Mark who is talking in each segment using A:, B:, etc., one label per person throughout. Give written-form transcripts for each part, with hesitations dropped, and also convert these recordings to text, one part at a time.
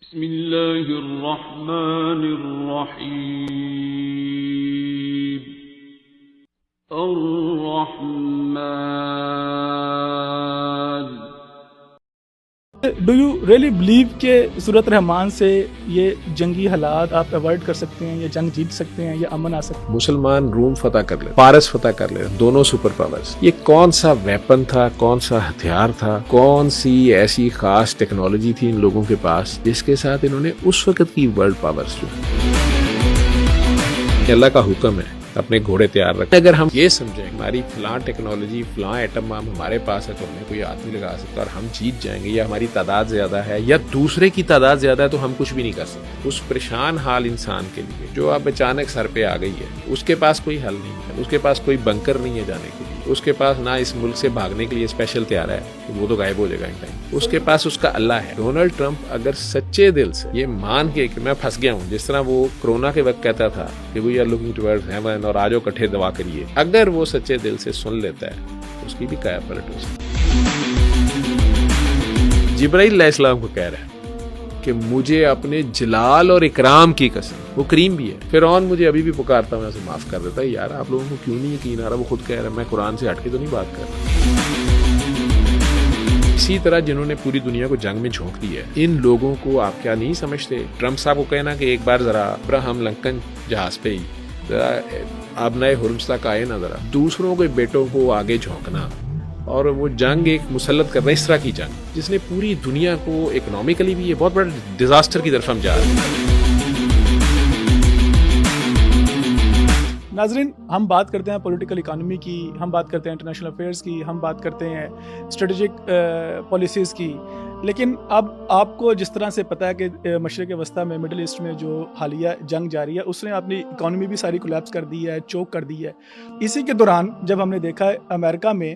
A: بسم اللہ الرحمن الرحیم الرحمن.
B: ڈو یو ریئلی بلیو کہ صورت رحمان سے یہ جنگی حالات آپ اوائڈ کر سکتے ہیں، یا جنگ جیت سکتے ہیں، یا امن آ سکتے ہیں؟
C: مسلمان روم فتح کر لے، فارس فتح کر لے، دونوں سپر پاورز. یہ کون سا ویپن تھا، کون سا ہتھیار تھا، کون سی ایسی خاص ٹیکنالوجی تھی ان لوگوں کے پاس جس کے ساتھ انہوں نے اس وقت کی ورلڈ پاورز جو اللہ کا حکم ہے اپنے گھوڑے تیار رکھیں. اگر ہم یہ سمجھیں ہماری فلاں ٹیکنالوجی فلاں ایٹم بم ہمارے پاس ہے تو ہمیں کوئی ہاتھ نہیں لگا سکتا اور ہم جیت جائیں گے، یا ہماری تعداد زیادہ ہے یا دوسرے کی تعداد زیادہ ہے تو ہم کچھ بھی نہیں کر سکتے. اس پریشان حال انسان کے لیے جو اب اچانک سر پہ آ گئی ہے، اس کے پاس کوئی حل نہیں ہے، اس کے پاس کوئی بنکر نہیں ہے جانے کے لیے، اس کے پاس نہ اس ملک سے بھاگنے کے لیے اسپیشل تیار ہے، وہ تو غائب ہو جائے گا ان ٹائم. اس کے پاس اس کا اللہ ہے. ڈونلڈ ٹرمپ اگر سچے دل سے یہ مان کے کہ میں پھنس گیا ہوں، جس طرح وہ کرونا کے وقت کہتا تھا کہ we are looking towards heaven اور آجو کٹھے دعا کریے، اگر وہ سچے دل سے سن لیتا ہے اس کی بھی کایا پلٹ ہو سکتی. جبرائیل علیہ السلام کو کہہ رہا ہے کہ مجھے اپنے جلال اور اکرام کی قسم، وہ کریم بھی ہے، فرعون مجھے ابھی بھی پکارتا ہوں، میں اسے معاف کر دیتا ہے. یار آپ لوگوں کو کیوں نہیں یقین آ رہا؟ وہ خود کہہ رہا ہے، میں قرآن سے ہٹ کے تو نہیں بات کر رہا. اسی طرح جنہوں نے پوری دنیا کو جنگ میں جھونک دی ہے، ان لوگوں کو آپ کیا نہیں سمجھتے؟ ٹرمپ صاحب کو کہنا کہ ایک بار ذرا ابراہم لنکن جہاز پہ ہی ذرا آپ نئے حرمز تک آئے نا، ذرا دوسروں کے بیٹوں کو آگے جھونکنا اور وہ جنگ ایک مسلط کرنا، اس طرح کی جنگ جس نے پوری دنیا کو اکنامیکلی بھی یہ بہت بڑا ڈیزاسٹر کی طرف ہم جا رہے ہیں.
B: ناظرین، ہم بات کرتے ہیں پولیٹیکل اکانومی کی، ہم بات کرتے ہیں انٹرنیشنل افیئرس کی، ہم بات کرتے ہیں اسٹریٹجک پالیسیز کی، لیکن اب آپ کو جس طرح سے پتہ ہے کہ مشرق وسطیٰ میں، مڈل ایسٹ میں جو حالیہ جنگ جاری ہے اس نے اپنی اکانومی بھی ساری کولیپس کر دی ہے، چوک کر دی ہے. اسی کے دوران جب ہم نے دیکھا امریکہ میں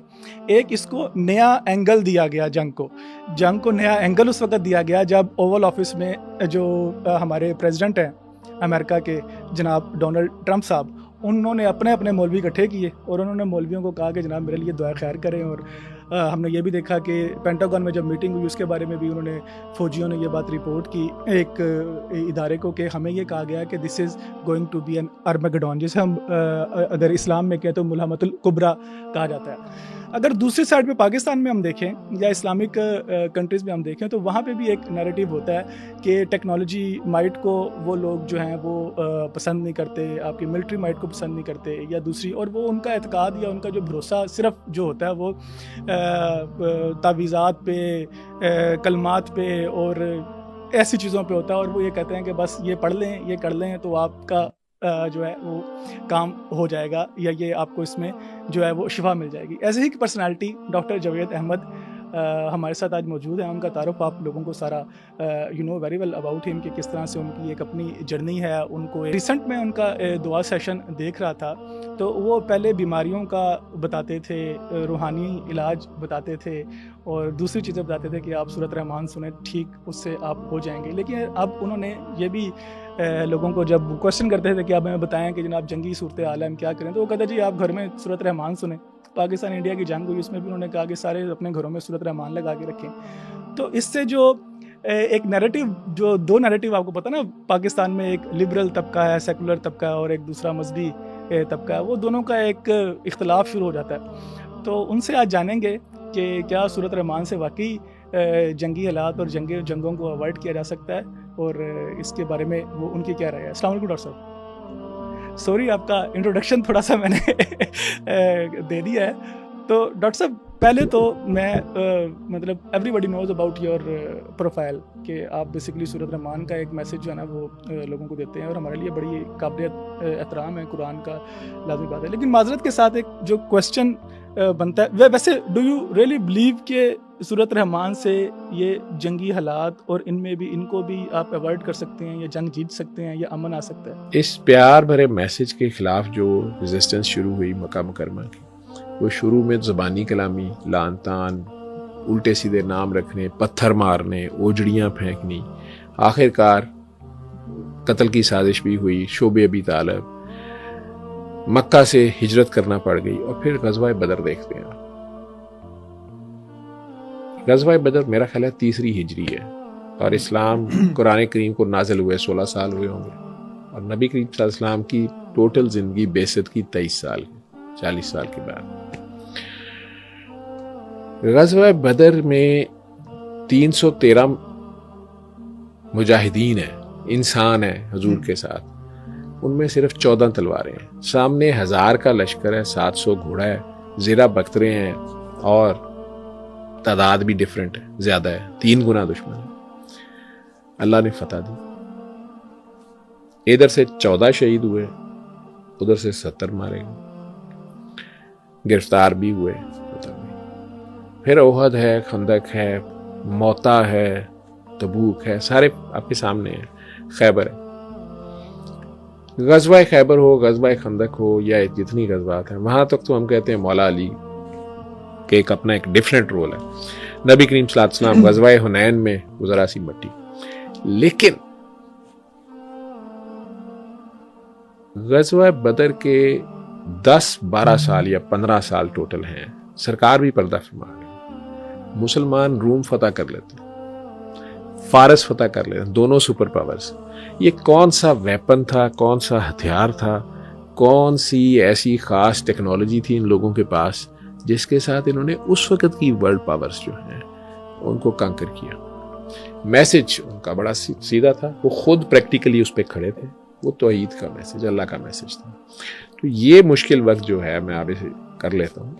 B: ایک اس کو نیا اینگل دیا گیا، جنگ کو نیا اینگل اس وقت دیا گیا جب اوول آفس میں جو ہمارے پریزیڈنٹ ہیں امریکہ کے جناب ڈونلڈ ٹرمپ صاحب، انہوں نے اپنے مولوی اکٹھے کیے اور انہوں نے مولویوں کو کہا کہ جناب میرے لیے دعا خیر کریں. اور ہم نے یہ بھی دیکھا کہ پینٹاگون میں جب میٹنگ ہوئی اس کے بارے میں بھی انہوں نے، فوجیوں نے یہ بات رپورٹ کی ایک ادارے کو کہ ہمیں یہ کہا گیا کہ this is going to be an Armageddon, جسے ہم اگر اسلام میں کہتے ہیں ملحمۃ الکبریٰ کہا جاتا ہے. اگر دوسری سائڈ پہ پاکستان میں ہم دیکھیں یا اسلامک کنٹریز میں ہم دیکھیں تو وہاں پہ بھی ایک نیریٹو ہوتا ہے کہ ٹیکنالوجی مائٹ کو وہ لوگ جو ہیں وہ پسند نہیں کرتے، آپ کی ملٹری مائٹ کو پسند نہیں کرتے یا دوسری، اور وہ ان کا اعتقاد یا ان کا جو بھروسہ صرف جو ہوتا ہے وہ تعویذات پہ، کلمات پہ اور ایسی چیزوں پہ ہوتا ہے، اور وہ یہ کہتے ہیں کہ بس یہ پڑھ لیں، یہ کر لیں تو آپ کا جو ہے وہ کام ہو جائے گا، یا یہ آپ کو اس میں جو ہے وہ شفا مل جائے گی. ایسے ہی پرسنالٹی ڈاکٹر جاوید احمد ہمارے ساتھ آج موجود ہیں. ان کا تعارف آپ لوگوں کو سارا you know very well about ہم کہ کس طرح سے ان کی ایک اپنی جرنی ہے. ان کو ریسنٹ میں ان کا دعا سیشن دیکھ رہا تھا تو وہ پہلے بیماریوں کا بتاتے تھے، روحانی علاج بتاتے تھے اور دوسری چیزیں بتاتے تھے کہ آپ سورت رحمان سنیں، ٹھیک اس سے آپ ہو جائیں گے. لیکن اب انہوں نے یہ بھی لوگوں کو جب کوشچن کرتے تھے کہ آپ ہمیں بتائیں کہ جناب جنگی صورتحال ہے ہم کیا کریں، تو وہ کہتے جی آپ گھر میں سورت رحمان سنیں. پاکستان انڈیا کی جنگ ہوئی، اس میں بھی انہوں نے کہا کہ سارے اپنے گھروں میں سورت رحمان لگا کے رکھیں. تو اس سے جو ایک نیریٹو، جو دو نیریٹو آپ کو پتہ نا، پاکستان میں ایک لبرل طبقہ ہے، سیکولر طبقہ ہے، اور ایک دوسرا مذہبی طبقہ ہے، وہ دونوں کا ایک اختلاف شروع ہو جاتا ہے. تو ان سے آج جانیں گے کہ کیا سورت رحمان سے واقعی جنگی حالات اور جنگوں کو اوائڈ کیا جا سکتا ہے، اور اس کے بارے میں وہ ان کی کیا رائے ہے. السلام علیکم ڈاکٹر صاحب. سوری آپ کا انٹروڈکشن تھوڑا سا میں نے دے دیا ہے. تو ڈاکٹر صاحب پہلے تو میں مطلب everybody knows about your profile کہ آپ بیسکلی سورت رحمان کا ایک میسج جو ہے نا وہ لوگوں کو دیتے ہیں، اور ہمارے لیے بڑی قابل احترام ہے، قرآن کا لازمی بات ہے. لیکن معذرت کے ساتھ ایک جو کوشچن بنتا ہے، ویسے ڈو یو ریئلی بلیو کہ سورت رحمان سے یہ جنگی حالات اور ان میں بھی ان کو بھی آپ اوائڈ کر سکتے ہیں، یا جنگ جیت سکتے ہیں، یا امن آ سکتا ہے؟
C: اس پیار بھرے میسج کے خلاف جو ریزسٹنس شروع ہوئی مکہ مکرمہ کی، وہ شروع میں زبانی کلامی، لعن طعن، الٹے سیدھے نام رکھنے، پتھر مارنے، اوجڑیاں پھینکنی، آخر کار قتل کی سازش بھی ہوئی. شعب ابی طالب، مکہ سے ہجرت کرنا پڑ گئی، اور پھر غزوہ بدر دیکھتے ہیں. غزوہ بدر میرا خیال ہے 3 ہجری ہے. اور اسلام قرآن کریم کو نازل ہوئے 16 سال ہوئے ہوں گے، اور نبی کریم صلی اللہ علیہ وسلم کی ٹوٹل زندگی بعثت کی 23 سال، 40 سال کے بعد۔ غزوہ بدر میں 313 مجاہدین ہیں، انسان ہیں حضور کے ساتھ، ان میں صرف 14 تلواریں ہیں، سامنے 1000 کا لشکر ہے، 700 گھوڑا ہے، زیرہ بخترے ہیں، اور تعداد بھی ڈیفرنٹ ہے، زیادہ ہے، 3 گنا دشمن ہے۔ اللہ نے فتح دی، ادھر سے 14 شہید ہوئے، ادھر سے 70 مارے گئے، گرفتار بھی ہوئے۔ پھر احد ہے، خندق ہے، موتا ہے، تبوک ہے، سارے آپ کے سامنے ہیں، خیبر ہے۔ غزوہ خیبر ہو، غزوہ خندق ہو، یا جتنی غزوات ہیں، وہاں تک تو ہم کہتے ہیں مولا علی کہ ایک اپنا ایک ڈیفرنٹ رول ہے۔ نبی کریم صلی اللہ علیہ وسلم غزوہ حنین میں ذرا سی مٹی، لیکن غزوہ بدر کے 10-12 سال یا 15 سال ٹوٹل ہیں، سرکار بھی پردہ فرما گئے، مسلمان روم فتح کر لیتے ہیں، فارس فتح کر لیتے ہیں، دونوں سپر پاورز۔ یہ کون سا ویپن تھا، کون سا ہتھیار تھا، کون سی ایسی خاص ٹیکنالوجی تھی ان لوگوں کے پاس جس کے ساتھ انہوں نے اس وقت کی ورلڈ پاورز جو ہیں ان کو کنکر کیا۔ میسج ان کا بڑا سیدھا تھا، وہ خود پریکٹیکلی اس پہ کھڑے تھے، وہ توحید کا میسج، اللہ کا میسج تھا۔ تو یہ مشکل وقت جو ہے میں اب اسے کر لیتا ہوں،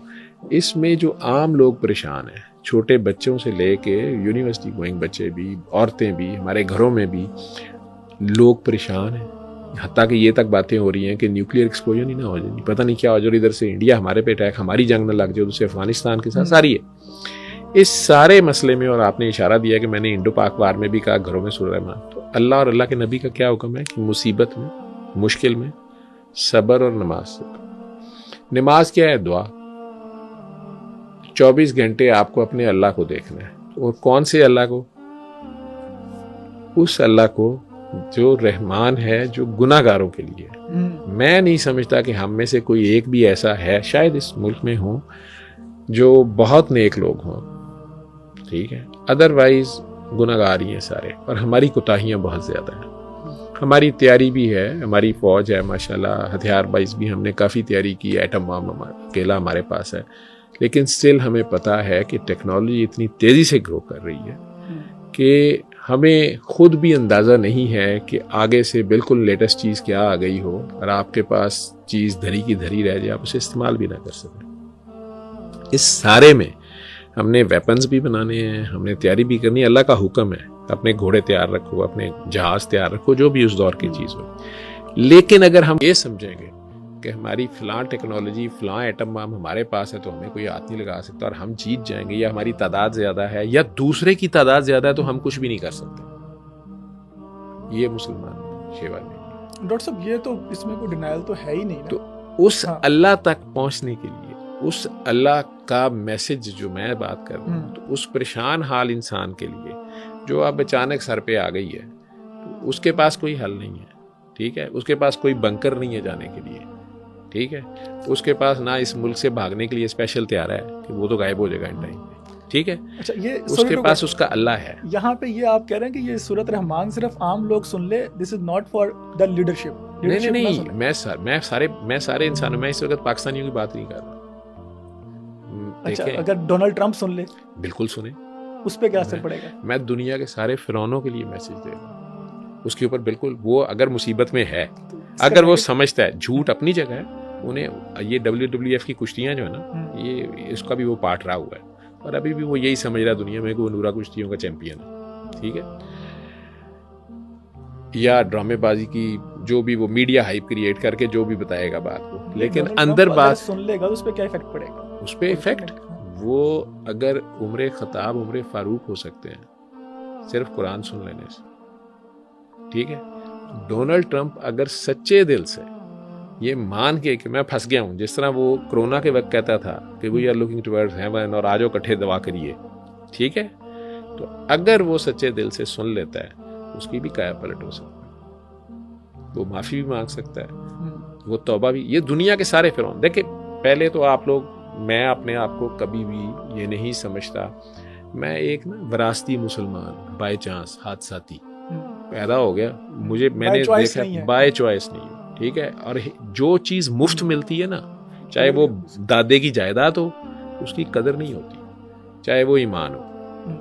C: اس میں جو عام لوگ پریشان ہیں، چھوٹے بچوں سے لے کے یونیورسٹی گوئنگ بچے بھی، عورتیں بھی، ہمارے گھروں میں بھی لوگ پریشان ہیں، حتیٰ کہ یہ تک باتیں ہو رہی ہیں کہ نیوکلیئر ایکسپلوژن ہی نہ ہو جائے، پتہ نہیں کیا ہو جائے، ادھر سے انڈیا ہمارے پہ اٹیک، ہماری جنگ نہ لگ جائے، ادھر سے افغانستان کے ساتھ ساری ہے۔ اس سارے مسئلے میں، اور آپ نے اشارہ دیا کہ میں نے انڈو پاک وار میں بھی کہا گھروں میں سورہ رحمان، تو اللہ اور اللہ کے نبی کا کیا حکم ہے کہ مصیبت میں، مشکل میں صبر اور نماز سے۔ نماز کیا ہے؟ دعا۔ 24 گھنٹے آپ کو اپنے اللہ کو دیکھنا ہے، اور کون سے اللہ کو؟ اس اللہ کو جو رحمان ہے، جو گناہ گاروں کے لیے۔ میں نہیں سمجھتا کہ ہم میں سے کوئی ایک بھی ایسا ہے، شاید اس ملک میں ہوں، جو بہت نیک لوگ ہوں، ٹھیک ہے، ادروائز گناہ گار ہی ہیں سارے، اور ہماری کوتاہیاں بہت زیادہ ہیں۔ ہماری تیاری بھی ہے، ہماری فوج ہے ماشاءاللہ، ہتھیار بائز بھی ہم نے کافی تیاری کی، ایٹم بم اکیلا ہمارے پاس ہے، لیکن سٹل ہمیں پتہ ہے کہ ٹیکنالوجی اتنی تیزی سے گرو کر رہی ہے کہ ہمیں خود بھی اندازہ نہیں ہے کہ آگے سے بالکل لیٹسٹ چیز کیا آ گئی ہو، اور آپ کے پاس چیز دھری کی دھری رہ جائے، آپ اسے استعمال بھی نہ کر سکیں۔ اس سارے میں ہم نے ویپنز بھی بنانے ہیں، ہم نے تیاری بھی کرنی ہے، اللہ کا حکم ہے اپنے گھوڑے تیار رکھو، اپنے جہاز تیار رکھو، جو بھی اس دور کی چیز ہو۔ لیکن اگر ہم یہ سمجھیں گے کہ ہماری فلاں ٹیکنالوجی، فلاں ایٹم بم ہمارے پاس ہے تو ہمیں کوئی ہاتھ نہیں لگا سکتا، اور ہم جیت جائیں گے، یا ہماری تعداد زیادہ ہے، یا دوسرے کی تعداد زیادہ ہے، تو ہم کچھ بھی نہیں کر سکتے، یہ مسلمان شیوا نہیں۔
B: ڈاکٹر صاحب یہ تو اس میں کوئی ڈینائل تو ہے ہی نہیں نا۔
C: تو اس اللہ تک پہنچنے کے لیے، اس اللہ کا میسج جو میں بات کر رہا ہوں، تو اس پریشان حال انسان کے لیے جو اب اچانک سر پہ آ گئی ہے، تو اس کے پاس کوئی حل نہیں ہے، ٹھیک ہے، اس کے پاس کوئی بنکر نہیں ہے جانے کے لیے، ٹھیک ہے، اس کے پاس نہ اس ملک سے بھاگنے کے لیے اسپیشل تیار ہے کہ وہ تو غائب ہو جائے گا ان ٹائم پہ، ٹھیک ہے،
B: اچھا یہ
C: اس کے پاس اس کا اللہ ہے۔
B: یہاں پہ یہ آپ کہہ رہے ہیں کہ یہ سورۃ رحمان صرف عام لوگ سن لے، this is not for the leadership?
C: نہیں، میں سارے انسانوں، میں اس وقت پاکستانیوں کی بات نہیں کر رہا۔
B: اچھا اگر ڈونلڈ ٹرمپ سن لے؟
C: بالکل سنیں،
B: اس پہ کیا اثر پڑے گا؟
C: میں دنیا کے سارے فرعونوں کے لیے میسج دے رہا ہوں، اس کے اوپر بالکل، وہ اگر مصیبت میں ہے، اگر وہ سمجھتا ہے، جھوٹ اپنی جگہ ہے، انہیں یہ WWF کی کشتیاں جو ہے نا، یہ اس کا بھی وہ پارٹ رہا ہوا ہے، اور ابھی بھی وہ یہی سمجھ رہا دنیا میں کہ وہ نورا کشتیوں کا چیمپئن ہے، ٹھیک ہے، یا ڈرامے بازی کی جو بھی وہ میڈیا ہائپ کریٹ کر کے جو بھی بتائے گا بات کو، لیکن اندر بات
B: سن لے گا، اس پہ کیا ایفیکٹ پڑے گا؟
C: اس پہ ایفیکٹ، وہ اگر عمر خطاب، عمر فاروق ہو سکتے ہیں صرف قرآن سن لینے سے، ٹھیک ہے، ڈونلڈ ٹرمپ اگر سچے دل سے یہ مان کے کہ میں پھنس گیا ہوں، جس طرح وہ کرونا کے وقت کہتا تھا کہ we are looking towards heaven, اور آجو کٹھے دعا کریے، ٹھیک ہے، تو اگر وہ سچے دل سے سن لیتا ہے، اس کی بھی کایا پلٹ ہو سکتا ہے، وہ معافی بھی مانگ سکتا ہے، وہ توبہ بھی۔ یہ دنیا کے سارے فرعون دیکھیں، پہلے تو آپ لوگ، میں اپنے آپ کو کبھی بھی یہ نہیں سمجھتا میں ایک نا وراثتی مسلمان بائی چانس حادثاتی پیدا ہو گیا, میں نے دیکھا بائی چوائس نہیں ہے, ٹھیک ہے. اور جو چیز مفت ملتی ہے نا, چاہے وہ دادے کی جائیداد ہو, اس کی قدر نہیں ہوتی, چاہے وہ ایمان ہو,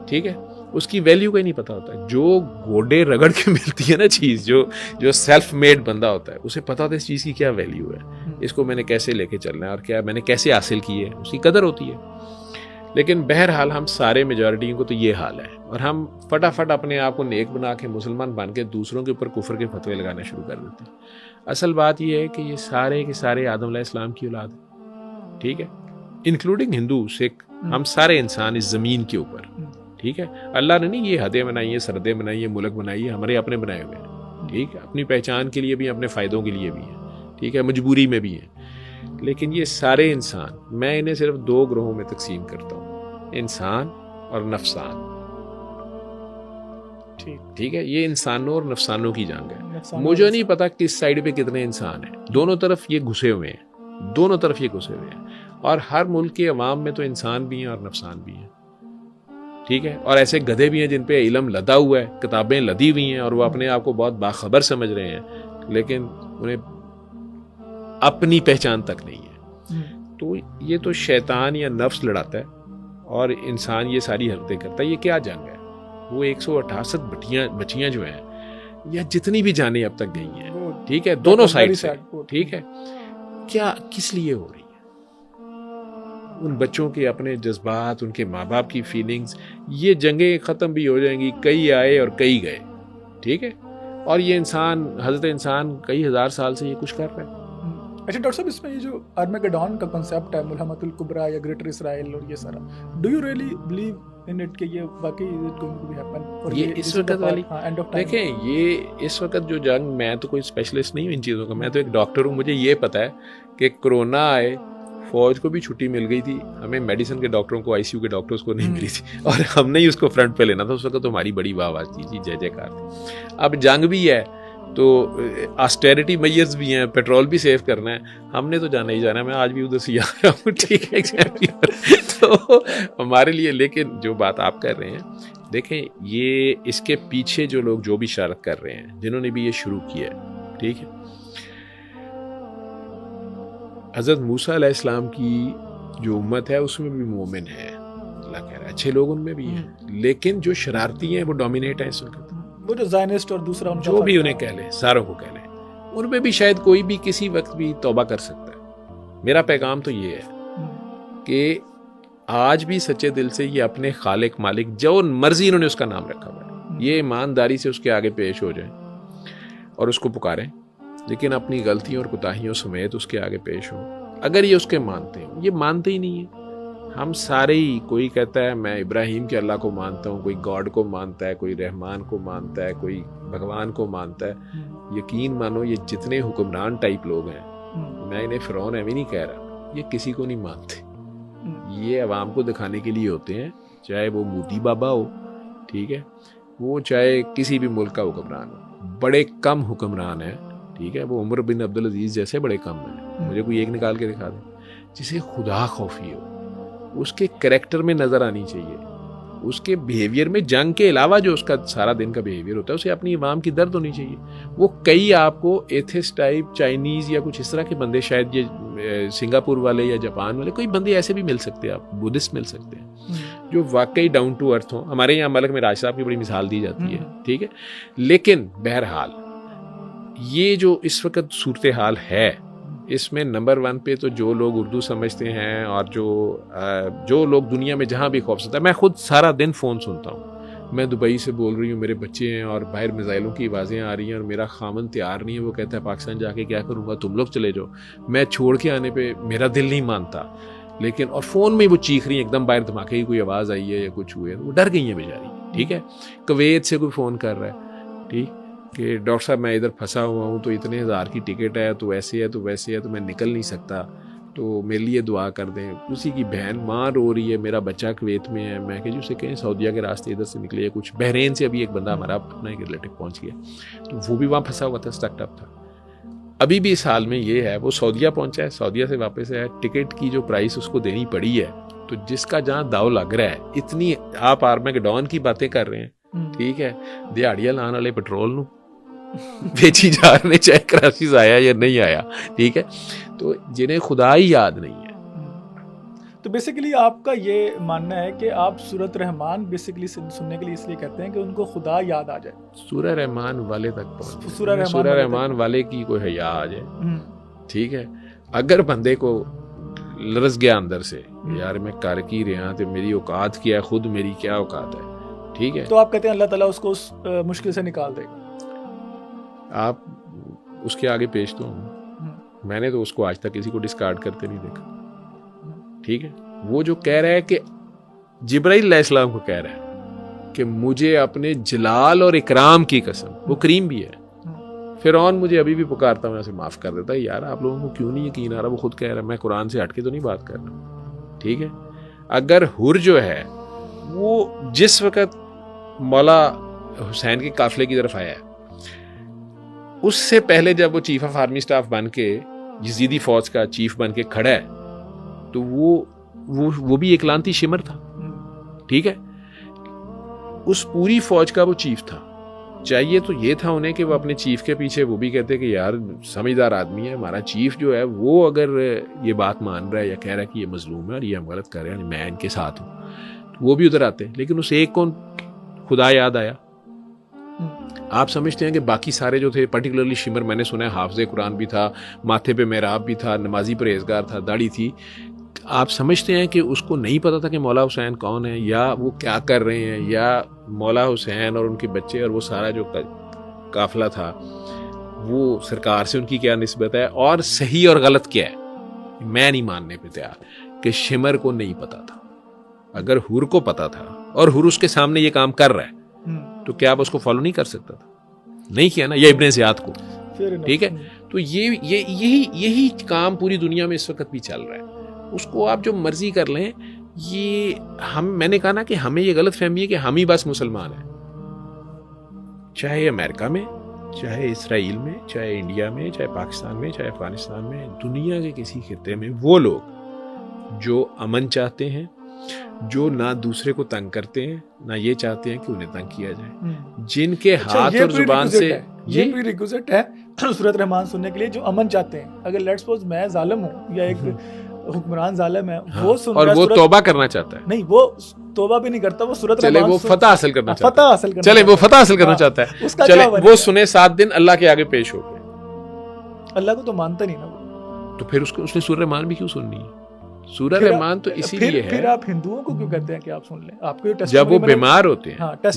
C: ٹھیک ہے, اس کی ویلیو کا ہی نہیں پتا ہوتا. جو گوڈے رگڑ کے ملتی ہے نا چیز, جو سیلف میڈ بندہ ہوتا ہے, اسے پتا ہوتا ہے اس چیز کی کیا ویلیو ہے, اس کو میں نے کیسے لے کے چلنا ہے اور کیا میں نے کیسے حاصل کی ہے, اس کی قدر ہوتی ہے. لیکن بہرحال ہم سارے میجورٹی کو تو یہ حال ہے, اور ہم فٹافٹ اپنے آپ کو نیک بنا کے مسلمان بن کے دوسروں کے اوپر کفر کے فتوے لگانا شروع کر دیتے ہیں. اصل بات یہ ہے کہ یہ سارے کے سارے آدم علیہ السلام کی اولاد ہیں, ٹھیک ہے, انکلوڈنگ ہندو سکھ, ہم سارے انسان اس زمین کے اوپر, ٹھیک ہے. اللہ نے نہیں یہ حدیں بنائی ہیں, سردیں بنائی ہیں, ملک بنائی ہے, ہمارے اپنے بنائے ہوئے ہیں, ٹھیک ہے, اپنی پہچان کے لیے بھی, اپنے فائدوں کے لیے بھی ہیں, ٹھیک ہے, مجبوری میں بھی ہیں. لیکن یہ سارے انسان, میں انہیں صرف 2 گروہوں میں تقسیم کرتا ہوں, انسان اور نفسان, ٹھیک ہے. یہ انسانوں اور نفسانوں کی جنگ ہے. مجھے نہیں پتا کس سائڈ پہ کتنے انسان ہیں, دونوں طرف یہ گھسے ہوئے ہیں, دونوں طرف یہ گھسے ہوئے ہیں. اور ہر ملک کے عوام میں تو انسان بھی ہیں اور نفسان بھی ہیں, ٹھیک ہے. اور ایسے گدھے بھی ہیں جن پہ علم لدا ہوا ہے, کتابیں لدی ہوئی ہیں, اور وہ اپنے آپ کو بہت باخبر سمجھ رہے ہیں, لیکن انہیں اپنی پہچان تک نہیں ہے. تو یہ تو شیطان یا نفس لڑاتا ہے, اور انسان یہ ساری حرکتیں کرتا ہے. یہ کیا جنگ ہے؟ وہ 168 بچیاں جو ہیں, یا جتنی بھی جانیں اب تک گئی ہیں, ٹھیک ہے, دونوں سائڈ سے, ٹھیک ہے, کیا کس لیے ہو رہی ہے؟ ان بچوں کے اپنے جذبات, ان کے ماں باپ کی فیلنگز, یہ جنگیں ختم بھی ہو جائیں گی, کئی آئے اور کئی گئے, ٹھیک ہے. اور یہ انسان, حضرت انسان کئی ہزار سال سے یہ کچھ کر رہا ہے.
B: اچھا ڈاکٹر صاحب, اس میں یہ جو ارمیگڈون کا کنسیپٹ ہے, ملحمۃ الکبریٰ یا گریٹر اسرائیل اور یہ سارا, do you really believe in it کہ یہ واقعی is going to be happen? اور
C: یہ اس وقت والی, دیکھیں, یہ اس وقت جو جنگ, میں تو کوئی اسپیشلسٹ نہیں ہوں ان چیزوں کا, میں تو ایک ڈاکٹر ہوں. مجھے یہ پتا ہے کہ کرونا آئے, فوج کو بھی چھٹی مل گئی تھی, ہمیں میڈیسن کے ڈاکٹروں کو, ICU کے ڈاکٹرز کو نہیں ملی تھی, اور ہم نے ہی اس کو فرنٹ پہ لینا تھا. اس وقت تو ہماری بڑی واہ واہ تھی, جے جے کار تھی. اب جنگ بھی ہے تو آسٹیرٹی میئرز بھی ہیں, پیٹرول بھی سیو کرنا ہے, ہم نے تو جانا ہی جانا ہے. میں آج بھی ادھر سے آ رہا ہوں, ٹھیک ہے, تو ہمارے لیے. لیکن جو بات آپ کر رہے ہیں, دیکھیں, یہ اس کے پیچھے جو لوگ جو بھی شرارت کر رہے ہیں, جنہوں نے بھی یہ شروع کیا ہے, ٹھیک ہے, حضرت موسیٰ علیہ السلام کی جو امت ہے اس میں بھی مومن ہے, اللہ کہہ رہا ہے, اچھے لوگ ان میں بھی ہیں, لیکن جو شرارتی ہیں وہ ڈومینیٹ ہیں اس وقت.
B: وہ جو زائنسٹ اور دوسرا
C: جو بھی انہیں کہہ لیں, ساروں کو کہہ لیں, ان میں بھی شاید کوئی بھی کسی وقت بھی توبہ کر سکتا ہے. میرا پیغام تو یہ ہے کہ آج بھی سچے دل سے یہ اپنے خالق مالک, جو مرضی انہوں نے اس کا نام رکھا ہوا ہے, یہ ایمانداری سے اس کے آگے پیش ہو جائیں اور اس کو پکاریں, لیکن اپنی غلطیوں اور کوتاہیوں سمیت اس کے آگے پیش ہوں. اگر یہ اس کے مانتے ہیں, یہ مانتے ہی نہیں ہیں. ہم سارے ہی, کوئی کہتا ہے میں ابراہیم کے اللہ کو مانتا ہوں, کوئی گاڈ کو مانتا ہے, کوئی رحمان کو مانتا ہے, کوئی بھگوان کو مانتا ہے. یقین مانو یہ جتنے حکمران ٹائپ لوگ ہیں, میں انہیں فرعون ایویں نہیں کہہ رہا, یہ کسی کو نہیں مانتے. یہ عوام کو دکھانے کے لیے ہوتے ہیں, چاہے وہ مودی بابا ہو, ٹھیک ہے, وہ چاہے کسی بھی ملک کا حکمران ہو. بڑے کم حکمران ہیں, ٹھیک ہے, وہ عمر بن عبدالعزیز جیسے بڑے کم ہیں. مجھے کوئی ایک نکال کے دکھا دیں جسے خدا خوفی ہو, اس کے کریکٹر میں نظر آنی چاہیے, اس کے بیہیویئر میں, جنگ کے علاوہ جو اس کا سارا دن کا بیہیویئر ہوتا ہے, اسے اپنی عوام کی درد ہونی چاہیے. وہ کئی آپ کو ایتھسٹ ٹائپ, چائنیز یا کچھ اس طرح کے بندے, شاید یہ سنگاپور والے یا جاپان والے, کوئی بندے ایسے بھی مل سکتے ہیں, آپ بدھسٹ مل سکتے ہیں جو واقعی ڈاؤن ٹو ارتھ ہوں. ہمارے یہاں ملک میں راج صاحب کی بڑی مثال دی جاتی ہے, ٹھیک ہے. لیکن بہرحال یہ جو اس وقت صورتحال ہے, اس میں نمبر 1 پہ تو جو لوگ اردو سمجھتے ہیں, اور جو لوگ دنیا میں جہاں بھی خوفزدہ, میں خود سارا دن فون سنتا ہوں. میں دبئی سے بول رہی ہوں, میرے بچے ہیں, اور باہر میزائلوں کی آوازیں آ رہی ہیں, اور میرا خامن تیار نہیں ہے, وہ کہتا ہے پاکستان جا کے کیا کروں گا, تم لوگ چلے جاؤ. میں چھوڑ کے آنے پہ میرا دل نہیں مانتا, لیکن اور فون میں وہ چیخ رہی ہیں, ایک دم باہر دھماکے کی کوئی آواز آئی ہے یا کچھ ہوئے, وہ ڈر گئی ہیں بیچاری, ٹھیک ہے. کویت سے کوئی فون کر رہا ہے, ٹھیک, کہ ڈاکٹر صاحب میں ادھر پھنسا ہوا ہوں, تو اتنے ہزار کی ٹکٹ ہے, تو ایسے ہے تو ویسے ہے, تو میں نکل نہیں سکتا, تو میرے لیے دعا کر دیں. اسی کی بہن ماں رو رہی ہے, میرا بچہ کویت میں ہے. میں کہ جو اسے کہیں سعودیہ کے راستے ادھر سے نکلے, کچھ بحرین سے ابھی ایک بندہ ہمارا اپنا ایک ریلیٹو پہنچ گیا, تو وہ بھی وہاں پھنسا ہوا تھا, اسٹکڈ اپ تھا. ابھی بھی اس حال میں یہ ہے, وہ سعودیہ پہنچا ہے, سعودیہ سے واپس ہے, ٹکٹ کی جو پرائس اس کو دینی پڑی ہے, تو جس کا جہاں داؤ لگ رہا ہے, اتنی آپ آرمیگڈون کی باتیں کر رہے ہیں, ٹھیک ہے, دیہڑیاں لان والے پیٹرول نو بیچی جا رہے, چاہے کرائسس آیا یا نہیں آیا, ٹھیک ہے, تو جنہیں خدا ہی یاد نہیں ہے.
B: تو بیسیکلی آپ کا یہ ماننا ہے کہ آپ سورۃ رحمان بیسیکلی سننے کے لیے اس لیے کہتے ہیں کہ ان کو خدا یاد آ جائے,
C: سورہ رحمان والے تک پہنچ,
B: سورہ
C: رحمان والے کی کوئی حیا آ جائے, ٹھیک ہے. اگر بندے کو لرز گیا اندر سے یار میں کر کی رہا تو میری اوقات کیا ہے, خود میری کیا اوقات ہے, ٹھیک ہے,
B: تو آپ کہتے ہیں اللہ تعالیٰ اس کو اس مشکل سے نکال دے گا.
C: آپ اس کے آگے پیش تو ہوں, میں نے تو اس کو آج تک کسی کو ڈسکارڈ کرتے نہیں دیکھا, ٹھیک ہے. وہ جو کہہ رہا ہے کہ جبرائیل علیہ السلام کو کہہ رہا ہے کہ مجھے اپنے جلال اور اکرام کی قسم, وہ کریم بھی ہے. فرعون مجھے ابھی بھی پکارتا ہوں, اسے معاف کر دیتا ہے. یار آپ لوگوں کو کیوں نہیں یقین آ رہا, وہ خود کہہ رہا ہے, میں قرآن سے ہٹ کے تو نہیں بات کر رہا, ٹھیک ہے. اگر حر جو ہے وہ جس وقت مولا حسین کے قافلے کی طرف آیا ہے, اس سے پہلے جب وہ چیف آف آرمی سٹاف بن کے یزیدی فوج کا چیف بن کے کھڑا ہے, تو وہ بھی ایک لانتی شمر تھا, ٹھیک ہے. اس پوری فوج کا وہ چیف تھا. چاہیے تو یہ تھا انہیں کہ وہ اپنے چیف کے پیچھے وہ بھی کہتے کہ یار سمجھدار آدمی ہے ہمارا چیف جو ہے, وہ اگر یہ بات مان رہا ہے یا کہہ رہا ہے کہ یہ مظلوم ہے اور یہ ہم غلط کر رہے ہیں, میں ان کے ساتھ ہوں, تو وہ بھی ادھر آتے. لیکن اس ایک کو خدا یاد آیا. آپ سمجھتے ہیں کہ باقی سارے جو تھے, پرٹیکولرلی شمر, میں نے سنا ہے حافظ قرآن بھی تھا, ماتھے پہ محراب بھی تھا, نمازی پرہیزگار تھا, داڑھی تھی, آپ سمجھتے ہیں کہ اس کو نہیں پتا تھا کہ مولا حسین کون ہے یا وہ کیا کر رہے ہیں, یا مولا حسین اور ان کے بچے اور وہ سارا جو قافلہ تھا وہ سرکار سے ان کی کیا نسبت ہے, اور صحیح اور غلط کیا ہے. میں نہیں ماننے پہ تیار کہ شمر کو نہیں پتا تھا. اگر حر کو پتا تھا اور حر اس کے سامنے یہ کام کر رہا ہے, تو کیا آپ اس کو فالو نہیں کر سکتا تھا؟ نہیں کیا نا, یا ابن زیاد کو, ٹھیک ہے. تو یہی کام پوری دنیا میں اس وقت بھی چل رہا ہے. اس کو آپ جو مرضی کر لیں, یہ میں نے کہا نا کہ ہمیں یہ غلط فہمی ہے کہ ہم ہی بس مسلمان ہیں. چاہے امریکہ میں, چاہے اسرائیل میں, چاہے انڈیا میں, چاہے پاکستان میں, چاہے افغانستان میں, دنیا کے کسی خطے میں وہ لوگ جو امن چاہتے ہیں, جو نہ دوسرے کو تنگ کرتے ہیں, نہ یہ چاہتے ہیں کہ انہیں تنگ کیا جائے, جن کے ہاتھ اور زبان سے
B: یہ بھی ریکوزٹ ہے سورۃ رحمان سننے کے لیے, جو امن چاہتے ہیں. اگر لیٹس سپوز میں ظالم ہوں یا ایک حکمران ظالم ہے, وہ سن
C: اور وہ توبہ کرنا چاہتا ہے,
B: نہیں وہ توبہ بھی نہیں کرتا, وہ سورۃ
C: چلے
B: رحمان
C: وہ فتح حاصل کرنا چاہتا ہے,
B: چلے
C: وہ فتح حاصل کرنا چاہتا ہے, چلے وہ سنے 7 دن اللہ کے آگے پیش ہو گئے.
B: اللہ کو تو مانتا نہیں نا وہ,
C: تو پھر اس نے سورہ رحمان بھی کیوں سننی ہے؟ سورہ رحمان تو اسی لیے ہے.
B: پھر آپ ہندوؤں کو کیوں کہتے ہیں کہ آپ سن لیں؟ آپ کو
C: جب وہ بیمار ہوتے ہیں,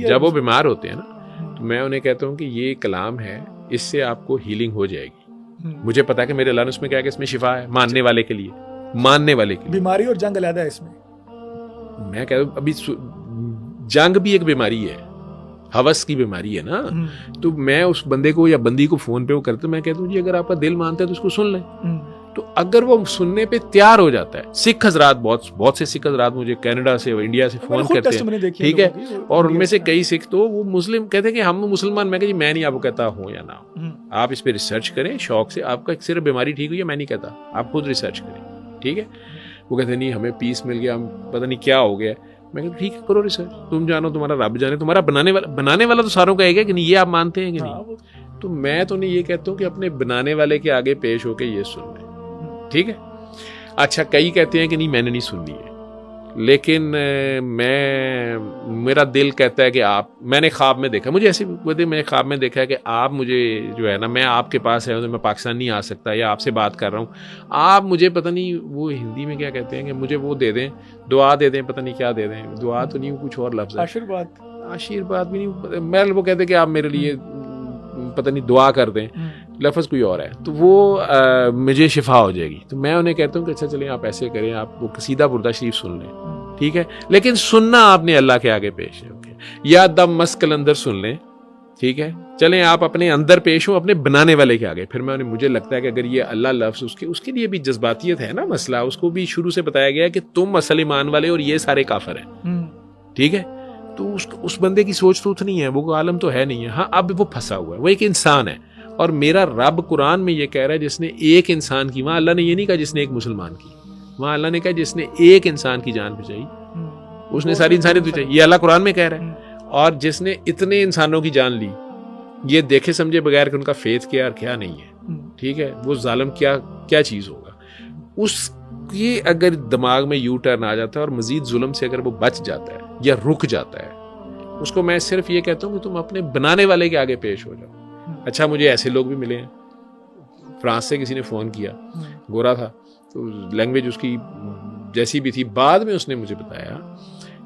B: جب
C: وہ بیمار ہوتے ہیں نا, تو میں انہیں کہتا ہوں کہ یہ کلام ہے, اس سے آپ کو ہیلنگ ہو جائے گی. مجھے پتا ہے کہ میرے اللہ نے اس میں کیا کہ اس میں شفا ہے, ماننے والے کے لیے, ماننے والے کے لیے.
B: بیماری اور جنگ علیحدہ ہے اس میں.
C: میں کہتا ہوں ابھی جنگ بھی ایک بیماری ہے, ہوس کی بیماری ہے نا. تو میں اس بندے کو یا بندی کو فون پہ وہ کرتا, میں کہتا ہوں جی اگر آپ کا دل مانتا ہے تو اس کو سن لیں. تو اگر وہ سننے پہ تیار ہو جاتا ہے, سکھ حضرات, بہت سے سکھ حضرات مجھے کینیڈا سے انڈیا سے فون کرتے ہیں, ٹھیک ہے, اور ان میں سے کئی سکھ تو وہ مسلم کہتے ہیں کہ ہم مسلمان. میں کہ جی میں نہیں آپ کو کہتا ہوں یا نہ ہوں, آپ اس پہ ریسرچ کریں شوق سے. آپ کا صرف بیماری ٹھیک ہوئی ہے, میں نہیں کہتا, آپ خود ریسرچ کریں, ٹھیک ہے. وہ کہتے ہیں نہیں ہمیں پیس مل گیا, ہم پتہ نہیں کیا ہو گیا. میں کہتا ٹھیک ہے کرو ریسرچ, تم جانو, تمہارا رب جانے, تمہارا بنانے والا تو ساروں کا ایک ہے کہ نہیں, یہ آپ مانتے ہیں کہ نہیں. تو میں تو نہیں یہ کہتا ہوں کہ اپنے بنانے والے کے آگے پیش ہو کے یہ سن لیں, ٹھیک ہے. اچھا کئی کہتے ہیں کہ نہیں میں نے نہیں سننی ہے, لیکن میرا دل کہتا ہے کہ آپ, میں نے خواب میں دیکھا, مجھے ایسے میں نے خواب میں دیکھا ہے کہ آپ مجھے جو ہے نا, میں آپ کے پاس ہے, میں پاکستان نہیں آ سکتا یا آپ سے بات کر رہا ہوں, آپ مجھے پتہ نہیں وہ ہندی میں کیا کہتے ہیں کہ مجھے وہ دے دیں, دعا دے دیں, پتہ نہیں کیا دے دیں, دعا تو نہیں, کچھ اور لفظ ہے, آشیرواد بھی نہیں, میں وہ کہتے ہیں کہ آپ میرے لیے پتہ نہیں دعا کر دیں, لفظ کوئی اور ہے, تو وہ مجھے شفا ہو جائے گی. تو میں انہیں کہتا ہوں کہ اچھا چلیں آپ ایسے کریں, آپ وہ قصیدہ بردہ شریف سن لیں, ٹھیک ہے, لیکن سننا آپ نے اللہ کے آگے پیش ہے, یا دم مس کلندر سن لیں, ٹھیک ہے. چلیں آپ اپنے اندر پیش ہوں, اپنے بنانے والے کے آگے. پھر مجھے لگتا ہے کہ اگر یہ اللہ لفظ اس کے لیے بھی جذباتیت ہے نا مسئلہ, اس کو بھی شروع سے بتایا گیا ہے کہ تم اصل ایمان والے اور یہ سارے کافر ہیں, ٹھیک ہے. تو اس بندے کی سوچ تو اتنی ہے, وہ عالم تو ہے نہیں ہے. ہاں اب وہ پھنسا ہوا ہے, وہ ایک انسان ہے, اور میرا رب قرآن میں یہ کہہ رہا ہے جس نے ایک انسان کی, وہاں اللہ نے یہ نہیں کہا جس نے ایک مسلمان کی, وہاں اللہ نے کہا جس نے ایک انسان کی جان بچائی اس نے ساری انسانیت بچائی, یہ اللہ قرآن میں کہہ رہا ہے. اور جس نے اتنے انسانوں کی جان لی یہ دیکھے سمجھے بغیر کہ ان کا فیتھ کیا اور کیا نہیں ہے, ٹھیک ہے, وہ ظالم کیا چیز ہوگا. اس کی اگر دماغ میں یو ٹرن آ جاتا ہے اور مزید ظلم سے اگر وہ بچ جاتا ہے یا رک جاتا ہے, اس کو میں صرف یہ کہتا ہوں کہ تم اپنے بنانے والے کے آگے پیش ہو جاؤ. اچھا مجھے ایسے لوگ بھی ملے ہیں, فرانس سے کسی نے فون کیا, گورا تھا تو لینگویج اس کی جیسی بھی تھی, بعد میں اس نے مجھے بتایا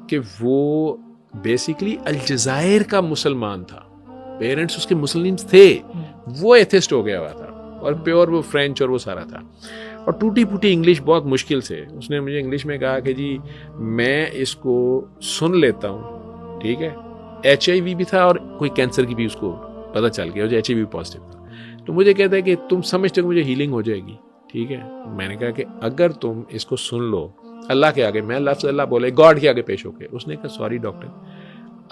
C: کہ وہ بیسیکلی الجزائر کا مسلمان تھا, پیرنٹس اس کے مسلم تھے, وہ ایتھسٹ ہو گیا ہوا تھا اور پیور وہ فرینچ اور وہ سارا تھا, اور ٹوٹی پھوٹی انگلش بہت مشکل سے. اس نے مجھے انگلش میں کہا کہ جی میں اس کو سن لیتا ہوں, ٹھیک ہے, HIV بھی تھا اور کوئی کینسر کی بھی اس کو پتہ چل گیا, جو HIV پازیٹیو تھا. تو مجھے کہتا ہے کہ تم سمجھتے ہو مجھے ہیلنگ ہو جائے گی, ٹھیک ہے. میں نے کہا کہ اگر تم اس کو سن لو اللہ کے آگے, میں لفظ اللہ بولے گاڈ کے آگے پیش ہو کے. اس نے کہا sorry doctor,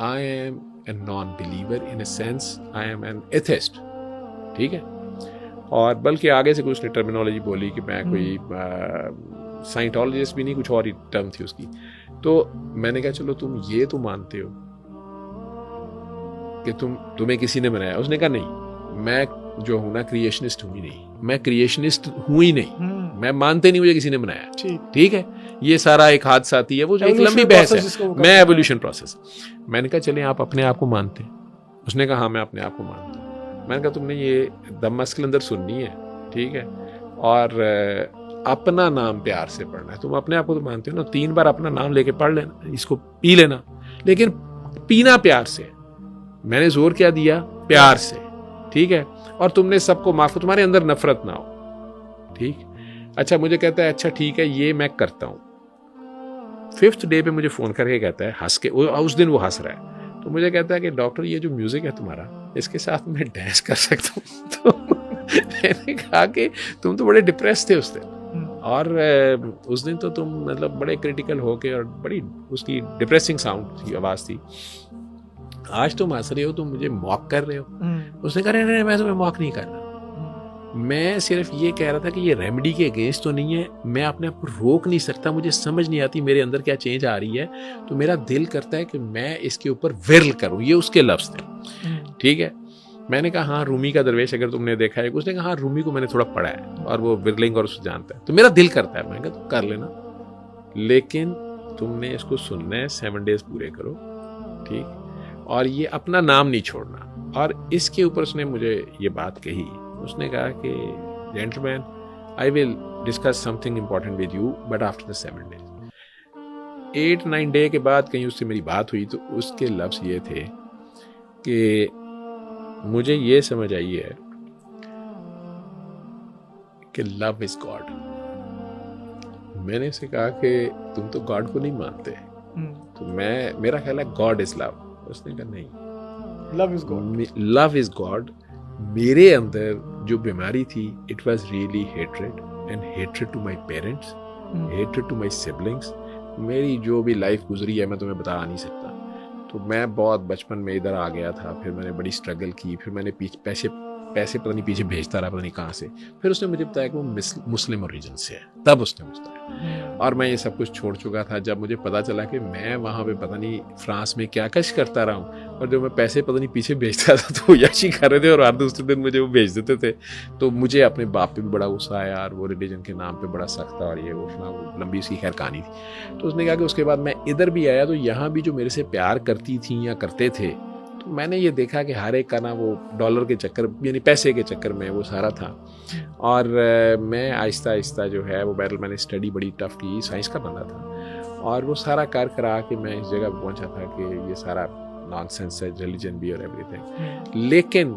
C: I am a non believer in a sense, I am an atheist, ٹھیک ہے. اور بلکہ آگے سے کچھ نے ٹرمینالوجی بولی کہ میں کوئی سائنٹالوجسٹ بھی نہیں, کچھ اور ہی ٹرم تھی اس کی. تو میں نے کہا چلو تم یہ تو مانتے ہو کہ تمہیں کسی نے بنایا. اس نے کہا نہیں, میں جو ہوں نا کریشنسٹ ہوں ہی نہیں, میں کریشنسٹ ہوں ہی نہیں, میں مانتے نہیں مجھے کسی نے بنایا, ٹھیک ہے. یہ سارا ایک حادثاتی ہے, وہ جو ایک لمبی بحث ہے, میں ایولیوشن پروسیس. میں نے کہا چلیں آپ اپنے آپ کو مانتے ہیں؟ اس نے کہا ہاں میں اپنے آپ کو مانتا ہوں. میں نے کہا تم نے یہ دم مسکل اندر سننی ہے, ٹھیک ہے, اور اپنا نام پیار سے پڑھنا ہے. تم اپنے آپ کو تو مانتے ہو نا, 3 بار اپنا نام لے کے پڑھ لینا, اس کو پی لینا, لیکن پینا پیار سے. میں نے زور کیا دیا, پیار سے, ٹھیک ہے. اور تم نے سب کو معاف, تمہارے اندر نفرت نہ ہو, ٹھیک. اچھا مجھے کہتا ہے اچھا ٹھیک ہے یہ میں کرتا ہوں. 5th ڈے پہ مجھے فون کر کے کہتا ہے ہنس کے, اس دن وہ ہنس رہا ہے, تو مجھے کہتا ہے کہ ڈاکٹر یہ جو میوزک ہے تمہارا اس کے ساتھ میں ڈانس کر سکتا ہوں. تو میں نے کہا کہ تم تو بڑے ڈپریس تھے اس دن, اور اس دن تو تم مطلب بڑے کرٹیکل ہو کے, اور بڑی اس کی ڈپریسنگ ساؤنڈ تھی, آواز تھی. آج تم ہنس رہے ہو, تم مجھے موک کر رہے ہو. اس نے کہا نہیں میں تمہیں موک نہیں کر رہا, میں صرف یہ کہہ رہا تھا کہ یہ ریمیڈی کے اگینسٹ تو نہیں ہے, میں اپنے آپ کو روک نہیں سکتا, مجھے سمجھ نہیں آتی میرے اندر کیا چینج آ رہی ہے, تو میرا دل کرتا ہے کہ میں اس کے اوپر ورل کروں. یہ اس کے لفظ تھے, ٹھیک ہے. میں نے کہا ہاں رومی کا درویش اگر تم نے دیکھا ہے. اس نے کہا ہاں رومی کو میں نے تھوڑا پڑھا ہے اور وہ ورلنگ اور اس کو جانتا ہے, تو میرا دل کرتا ہے. میں نے کہا تم کر لینا, لیکن تم نے اس کو سننا ہے, 7 ڈیز پورے کرو, ٹھیک, اور یہ اپنا نام نہیں چھوڑنا. اور اس کے اوپر اس نے مجھے یہ بات کہی. اس نے کہا کہ gentleman I will discuss something important with you but after the 7 days. 8-9 day کے بعد کہیں اس سے میری بات ہوئی, تو اس کے لفظ یہ تھے کہ مجھے یہ سمجھ آئی ہے کہ لو از گاڈ. میں نے اسے کہا کہ تم تو گاڈ کو نہیں مانتے, تو میرا خیال ہے گاڈ از لو. اس نے کہا نہیں, لو از گاڈ. میرے اندر جو بیماری تھی it was really hatred, and hatred to my parents, hatred to my siblings. میری جو بھی لائف گزری ہے میں تمہیں بتا نہیں سکتا. تو میں بہت بچپن میں ادھر آ گیا تھا, پھر میں نے بڑی اسٹرگل کی, پھر میں نے پیسے پتہ نہیں پیچھے بھیجتا رہا, پتہ نہیں کہاں سے. پھر اس نے مجھے بتایا کہ وہ مسلم اوریجن سے ہے, تب اس نے مجھے بتایا. اور میں یہ سب کچھ چھوڑ چکا تھا. جب مجھے پتا چلا کہ میں وہاں پہ پتہ نہیں فرانس میں کیا کش کرتا رہا ہوں, اور جو میں پیسے پتہ نہیں پیچھے بھیجتا تھا تو وہ یاشی کر رہے تھے, اور ہر دوسرے دن مجھے وہ بھیج دیتے تھے. تو مجھے اپنے باپ پہ بھی بڑا غصہ آیا, اور وہ ریلیجن کے نام پہ بڑا سخت تھا, اور یہ وہ لمبی سی خیر کہانی تھی. تو اس نے کہا کہ اس کے بعد میں ادھر بھی آیا, تو یہاں بھی جو میرے سے پیار کرتی تھیں یا کرتے تھے, تو میں نے یہ دیکھا کہ ہر ایک کا نا وہ ڈالر کے چکر, یعنی پیسے کے چکر میں وہ سارا تھا. اور میں آہستہ آہستہ جو ہے وہ بہرحال میں نے اسٹڈی بڑی ٹف کی, سائنس کا بندہ تھا, اور وہ سارا کار کرا کے میں اس جگہ پہ پہنچا تھا کہ یہ سارا نان سینس ہے, ریلیجن بھی اور ایوری تھنگ. لیکن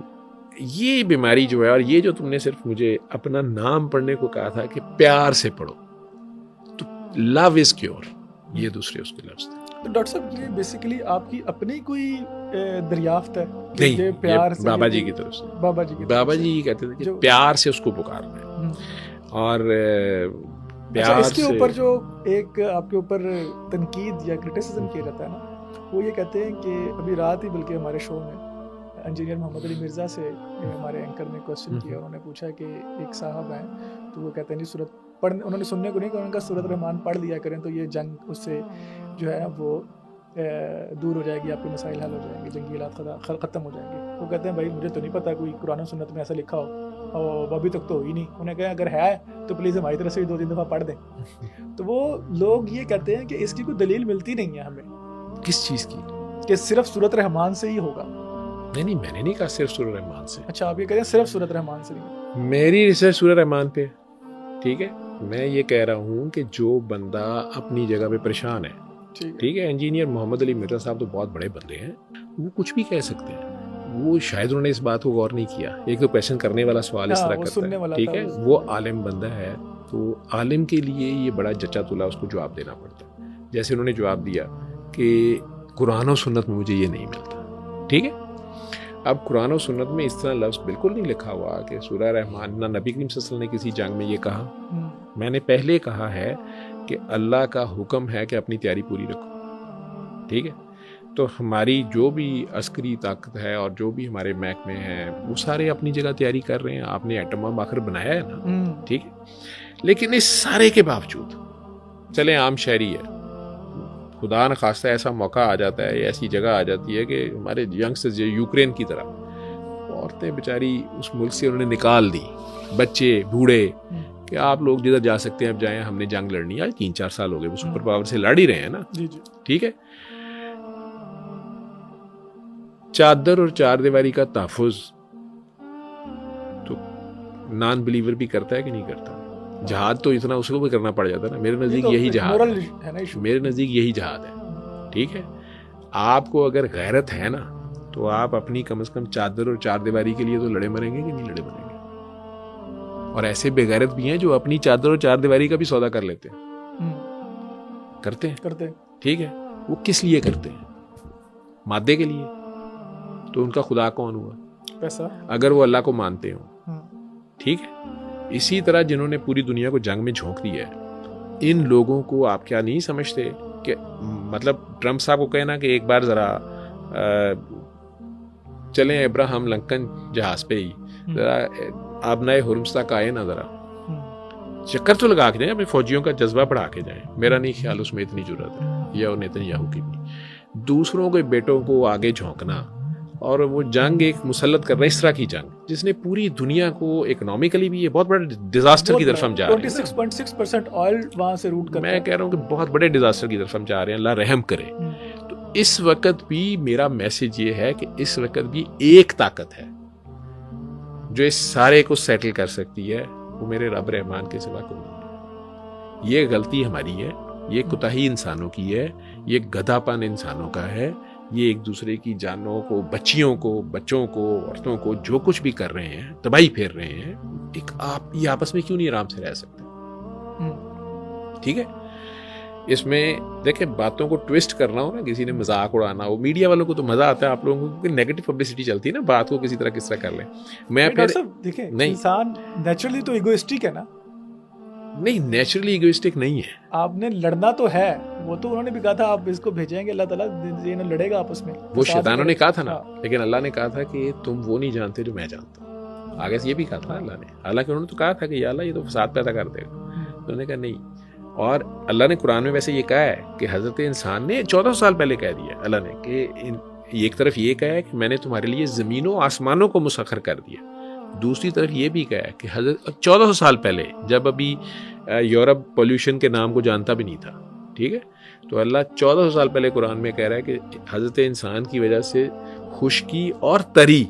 C: یہ بیماری جو ہے, اور یہ جو تم نے صرف مجھے اپنا نام پڑھنے کو کہا تھا کہ پیار سے پڑھو, تو لو از کیور, یہ دوسرے اس کے لفظ تھے.
B: تو ڈاکٹر صاحب یہ بیسیکلی آپ کی اپنی کوئی دریافت ہے؟
C: نہیں, پیار سے بابا جی کی طرف سے. بابا جی کہتے تھے کہ پیار سے اس کو پکارنا ہے, اور پیار
B: اس کے اوپر جو ایک آپ کے اوپر تنقید یا کرٹیسزم کیا جاتا ہے نا, وہ یہ کہتے ہیں کہ ابھی رات ہی بلکہ ہمارے شو میں انجینئر محمد علی مرزا سے ہمارے اینکر نے کوشچن کیا, انہوں نے پوچھا کہ ایک صاحب ہیں تو وہ کہتے ہیں جی صورت پڑھنے انہوں نے سننے کو نہیں کہ انہوں نے کہا سورۃ الرحمن پڑھ لیا کریں تو یہ جنگ اس سے جو ہے وہ دور ہو جائے گی, آپ کے مسائل حل ہو جائیں گے, جنگی حالات ختم ہو جائیں گے. وہ کہتے ہیں بھائی مجھے تو نہیں پتا کوئی قرآن و سنت میں ایسا لکھا ہو اور ابھی تک تو ہو ہی نہیں. انہیں کہا اگر ہے تو پلیز ہماری طرف سے بھی 2-3 دفعہ پڑھ دیں. تو وہ لوگ یہ کہتے ہیں کہ اس کی کوئی دلیل ملتی نہیں ہے ہمیں.
C: کس چیز کی؟
B: کہ صرف سورۃ الرحمن سے ہی ہوگا.
C: نہیں میں نے نہیں کہا صرف سورۃ الرحمن سے.
B: اچھا آپ یہ کہہ رہے ہیں صرف سورۃ الرحمن سے نہیں.
C: میری ریسرچ سورۃ الرحمن پہ, ٹھیک ہے. میں یہ کہہ رہا ہوں کہ جو بندہ اپنی جگہ پہ پریشان ہے, ٹھیک ہے, انجینئر محمد علی مرزا صاحب تو بہت بڑے بندے ہیں, وہ کچھ بھی کہہ سکتے ہیں. وہ شاید انہوں نے اس بات کو غور نہیں کیا. ایک تو کویشچن کرنے والا سوال اس طرح کرتا ہے, ٹھیک ہے, وہ عالم بندہ ہے تو عالم کے لیے یہ بڑا جچا تلا اس کو جواب دینا پڑتا ہے. جیسے انہوں نے جواب دیا کہ قرآن و سنت میں مجھے یہ نہیں ملتا, ٹھیک ہے. اب قرآن و سنت میں اس طرح لفظ بالکل نہیں لکھا ہوا کہ سورہ رحمان, نہ نبی کریم صلی اللہ علیہ وسلم نے کسی جنگ میں یہ کہا. میں نے پہلے کہا ہے کہ اللہ کا حکم ہے کہ اپنی تیاری پوری رکھو, ٹھیک ہے. تو ہماری جو بھی عسکری طاقت ہے اور جو بھی ہمارے محکمے ہیں وہ سارے اپنی جگہ تیاری کر رہے ہیں. آپ نے ایٹم بم آخر بنایا ہے نا, ٹھیک ہے. لیکن اس سارے کے باوجود چلیں عام شہری ہے, خدا نخواستہ ایسا موقع آ جاتا ہے, ایسی جگہ آ جاتی ہے کہ ہمارے ینگسٹرز یوکرین کی طرح عورتیں بیچاری اس ملک سے انہوں نے نکال دی, بچے بوڑھے, کہ آپ لوگ جدھر جا سکتے ہیں اب جائیں, ہم نے جنگ لڑنی ہے. آج 3-4 سال ہو گئے وہ سپر پاور سے لڑ ہی رہے ہیں نا, ٹھیک ہے. چادر اور چار دیواری کا تحفظ تو نان بلیور بھی کرتا ہے کہ نہیں کرتا. جہاد تو اتنا اس کو بھی کرنا پڑ جاتا ہے نا. میرے نزدیک یہی جہاد ہے, میرے نزدیک یہی جہاد ہے, ٹھیک ہے. آپ کو اگر غیرت ہے نا تو آپ اپنی کم از کم چادر اور چار دیواری کے لیے تو لڑے مریں گے کہ نہیں لڑے مریں گے. اور ایسے بے غیرت بھی ہیں جو اپنی چادر اور چار دیواری کا بھی سودا کر لیتے ہیں, کرتے ہیں, ٹھیک ہے. وہ کس لیے کرتے ہیں؟ مادے کے لیے. تو ان کا خدا کون ہوا؟
B: پیسہ. اگر
C: وہ اللہ کو مانتے ہوں, ٹھیک ہے. اسی طرح جنہوں نے پوری دنیا کو جنگ میں جھونک دیا ہے, ان لوگوں کو آپ کیا نہیں سمجھتے کہ مطلب ٹرمپ صاحب کو کہنا کہ ایک بار ذرا چلیں ابراہم لنکن جہاز پہ ہی ذرا آبنائے ہرمز تک آئے نا, ذرا چکر تو لگا کے جائیں, اپنے فوجیوں کا جذبہ بڑھا کے جائیں. میرا نہیں خیال اس میں اتنی ضرورت ہے, یا نیتنیاہو کی بھی. دوسروں کے بیٹوں کو آگے جھونکنا اور وہ جنگ ایک مسلط کر رہا ہے, اس طرح کی جنگ جس نے پوری دنیا کو اکنامیکلی بھی یہ بہت بڑے ڈیزاسٹر کی طرف ہم جا رہے ہیں.
B: 26.6% آئل وہاں سے روٹ کر,
C: میں کہہ رہا ہوں کہ بہت بڑے ڈیزاسٹر کی طرف ہم جا رہے ہیں. اللہ رحم کرے. تو اس وقت بھی میرا میسج یہ ہے کہ اس وقت بھی ایک طاقت ہے جو اس سارے کو سیٹل کر سکتی ہے, وہ میرے رب رحمان کے سوا کوئی نہیں. یہ غلطی ہماری ہے, یہ کوتاہی انسانوں کی ہے, یہ گدھا پن انسانوں کا ہے. یہ ایک دوسرے کی جانوں کو, بچیوں کو, بچوں کو, عورتوں کو جو کچھ بھی کر رہے ہیں, تباہی پھیر رہے ہیں. ایک آپ یہ آپس میں کیوں نہیں آرام سے رہ سکتے؟ ٹھیک ہے. اس میں دیکھیں باتوں کو ٹویسٹ کرنا ہو نا, کسی نے مذاق اڑانا ہو, میڈیا والوں کو تو مزہ آتا ہے, آپ لوگوں کو نیگیٹو پبلسٹی چلتی ہے نا, بات کو کسی طرح کس طرح کر لیں. میں پھر
B: دیکھیں انسان نیچرلی تو ایگوئسٹک ہے نا.
C: نہیں, نیچرلی ایگوئسٹک نہیں ہے.
B: آپ نے لڑنا تو ہے, وہ تو انہوں نے بھی کہا تھا آپ اس کو بھیجیں گے, اللہ تعالیٰ یہ نہ لڑے گا آپس میں.
C: وہ شیطانوں نے کہا تھا نا, لیکن اللہ نے کہا تھا کہ تم وہ نہیں جانتے جو میں جانتا ہوں. آگے سے یہ بھی کہا تھا اللہ نے, حالانکہ انہوں نے تو کہا تھا کہ یا اللہ یہ تو فساد پیدا کر دے گا. انہوں نے کہا نہیں. اور اللہ نے قرآن میں ویسے یہ کہا ہے کہ حضرت انسان نے 1400 سال پہلے کہہ دیا اللہ نے کہ ایک طرف یہ کہا ہے کہ میں نے تمہارے لیے زمینوں آسمانوں کو مسخر کر دیا, دوسری طرف یہ بھی کہا ہے کہ حضرت 1400 سال پہلے جب ابھی یورپ پولیوشن کے نام کو جانتا بھی نہیں تھا, ٹھیک ہے, تو اللہ 1400 سال پہلے قرآن میں کہہ رہا ہے کہ حضرت انسان کی وجہ سے خشکی اور تری,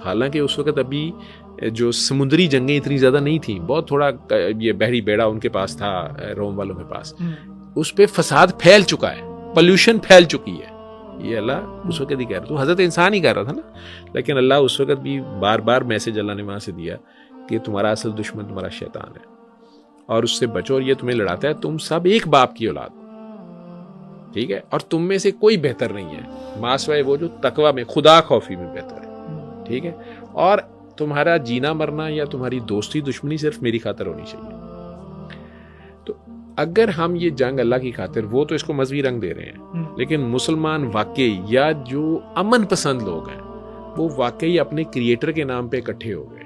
C: حالانکہ اس وقت ابھی جو سمندری جنگیں اتنی زیادہ نہیں تھیں, بہت تھوڑا یہ بحری بیڑا ان کے پاس تھا, روم والوں کے پاس, اس پہ فساد پھیل چکا ہے, پولیوشن پھیل چکی ہے. یہ اللہ اس وقت ہی کہہ رہا, تو حضرت انسان ہی کہہ رہا تھا نا. لیکن اللہ اس وقت بھی بار بار میسج اللہ نے وہاں سے دیا کہ تمہارا اصل دشمن تمہارا شیطان ہے اور اس سے بچو, اور یہ تمہیں لڑاتا ہے. تم سب ایک باپ کی اولاد, ٹھیک ہے, اور تم میں سے کوئی بہتر نہیں ہے ماسوائے وہ جو تقوی میں, خدا خوفی میں بہتر ہے, ٹھیک ہے. اور تمہارا جینا مرنا یا تمہاری دوستی دشمنی صرف میری خاطر ہونی چاہیے. تو اگر ہم یہ جنگ اللہ کی خاطر, وہ تو اس کو مذہبی رنگ دے رہے ہیں, لیکن مسلمان واقعی یا جو امن پسند لوگ ہیں وہ واقعی اپنے کریٹر کے نام پہ اکٹھے ہو گئے,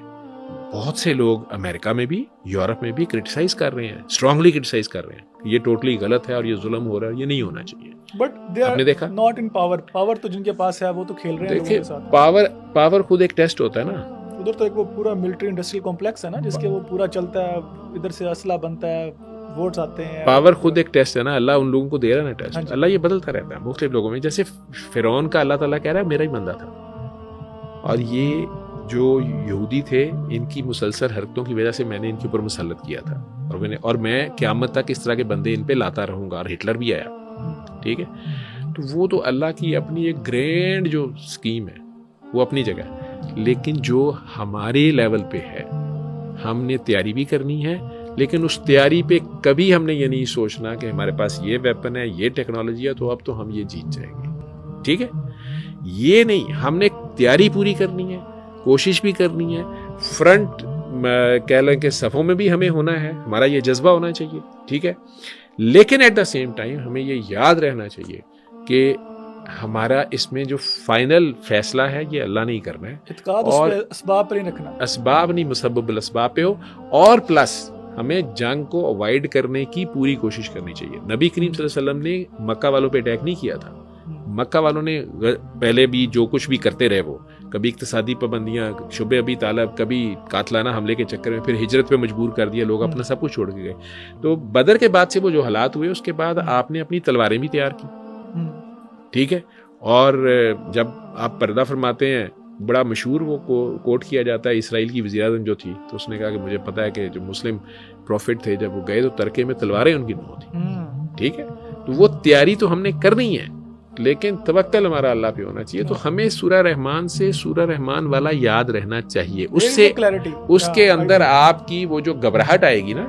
C: بہت سے لوگ امریکہ میں بھی یورپ میں بھی کرٹیسائز کر رہے ہیں, اسٹرانگلی کرٹیسائز کر رہے ہیں, یہ ٹوٹلی غلط ہے اور یہ ظلم ہو رہا ہے, یہ نہیں ہونا چاہیے.
B: بٹ دے
C: آپ نے دیکھا
B: آر ناٹ ان پاور تو جن کے پاس ہے وہ تو کھیل رہے ہیں لوگوں
C: دیکھیں
B: کے ساتھ.
C: پاور خود ایک ٹیسٹ ہوتا ہے نا.
B: ادھر تو ایک وہ پورا ملٹری انڈسٹریل کمپلیکس ہے نا جس کے وہ پورا چلتا ہے, ادھر سے اسلحہ بنتا ہے, ووٹس آتے ہیں.
C: پاور خود ایک ٹیسٹ ہے نا, اللہ ان لوگوں کو دے رہا ہے نا ٹیسٹ. اللہ یہ بدلتا رہتا ہے مختلف لوگوں میں. جیسے فرعون کا اللہ تعالیٰ کہہ رہا ہے میرا ہی بندہ تھا, اور یہ جو یہودی تھے ان کی مسلسل حرکتوں کی وجہ سے میں نے ان کے اوپر مسلط کیا تھا, اور میں قیامت تک اس طرح کے بندے ان پہ لاتا رہوں گا. اور ہٹلر بھی آیا, ٹھیک ہے. تو وہ تو اللہ کی اپنی ایک گرینڈ جو اسکیم ہے وہ اپنی جگہ ہے, لیکن جو ہمارے لیول پہ ہے ہم نے تیاری بھی کرنی ہے, لیکن اس تیاری پہ کبھی ہم نے یہ نہیں سوچنا کہ ہمارے پاس یہ ویپن ہے, یہ ٹیکنالوجی ہے, تو اب تو ہم یہ جیت جائیں گے. ٹھیک ہے, یہ نہیں, ہم نے تیاری پوری کرنی ہے, کوشش بھی کرنی ہے, فرنٹ کہہ لیں کہ صفوں میں بھی ہمیں ہونا ہے, ہمارا یہ جذبہ ہونا چاہیے. ٹھیک ہے, لیکن ایٹ دا سیم ٹائم ہمیں یہ یاد رہنا چاہیے کہ ہمارا اس میں جو فائنل فیصلہ ہے یہ اللہ نہیں کرنا ہے,
B: اور اسباب پر نہیں رکھنا,
C: اسباب نہیں مسبب الاسباب پہ ہو. اور پلس ہمیں جنگ کو اوائڈ کرنے کی پوری کوشش کرنی چاہیے. نبی کریم صلی اللہ علیہ وسلم نے مکہ والوں پہ اٹیک نہیں کیا تھا. مکہ والوں نے پہلے بھی جو کچھ بھی کرتے رہے, وہ کبھی اقتصادی پابندیاں, شبہ ابی طالب, کبھی قاتلانہ حملے کے چکر میں, پھر ہجرت پہ مجبور کر دیا, لوگ اپنا سب کچھ چھوڑ کے گئے. تو بدر کے بعد سے وہ جو حالات ہوئے اس کے بعد آپ نے اپنی تلواریں بھی تیار کی. ٹھیک ہے, اور جب آپ پردہ فرماتے ہیں, بڑا مشہور وہ کوٹ کیا جاتا ہے, اسرائیل کی وزیر اعظم جو تھی تو اس نے کہا کہ مجھے پتا ہے کہ جو مسلم پروفٹ تھے جب وہ گئے تو ترکے میں تلواریں ان کی نو تھی. ٹھیک ہے, تو وہ تیاری تو ہم نے کرنی ہے, لیکن توکل ہمارا اللہ پہ ہونا چاہیے. تو ہمیں سورہ رحمان سے سورہ رحمان والا یاد رہنا چاہیے. اس سے اس کے اندر آپ کی وہ جو گھبراہٹ آئے گی نا,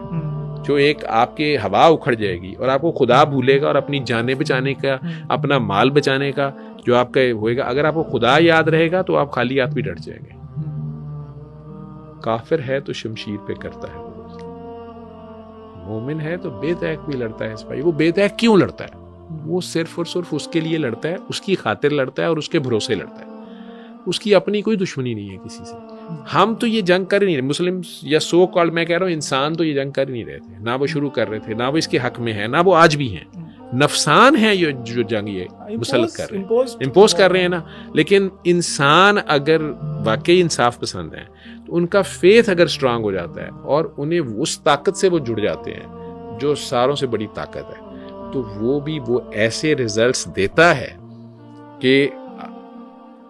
C: جو ایک آپ کے ہوا اکھڑ جائے گی, اور آپ کو خدا بھولے گا, اور اپنی جانیں بچانے کا, اپنا مال بچانے کا جو آپ کا ہوئے گا, اگر آپ کو خدا یاد رہے گا تو آپ خالی ہاتھ بھی ڈٹ جائیں گے. کافر ہے تو شمشیر پہ کرتا ہے, مومن ہے تو بے تحق بھی لڑتا ہے. بھائی وہ بے تحق کیوں لڑتا ہے؟ وہ صرف اور صرف اس کے لیے لڑتا ہے, اس کی خاطر لڑتا ہے, اور اس کے بھروسے لڑتا ہے. اس کی اپنی کوئی دشمنی نہیں ہے کسی سے. ہم تو یہ جنگ کر ہی نہیں رہے, مسلم یا سو کالڈ میں کہہ رہا ہوں انسان تو یہ جنگ کر ہی نہیں رہے تھے, نہ وہ شروع کر رہے تھے, نہ وہ اس کے حق میں ہے, نہ وہ آج بھی ہیں. نفسان ہے یہ جو جنگ یہ مسلط کر رہے ہیں, امپوز کر رہے ہیں نا. لیکن انسان اگر واقعی انصاف پسند ہیں تو ان کا فیتھ اگر اسٹرانگ ہو جاتا ہے اور انہیں اس طاقت سے وہ جڑ جاتے ہیں جو ساروں سے بڑی طاقت ہے, تو وہ بھی وہ ایسے ریزلٹس دیتا ہے کہ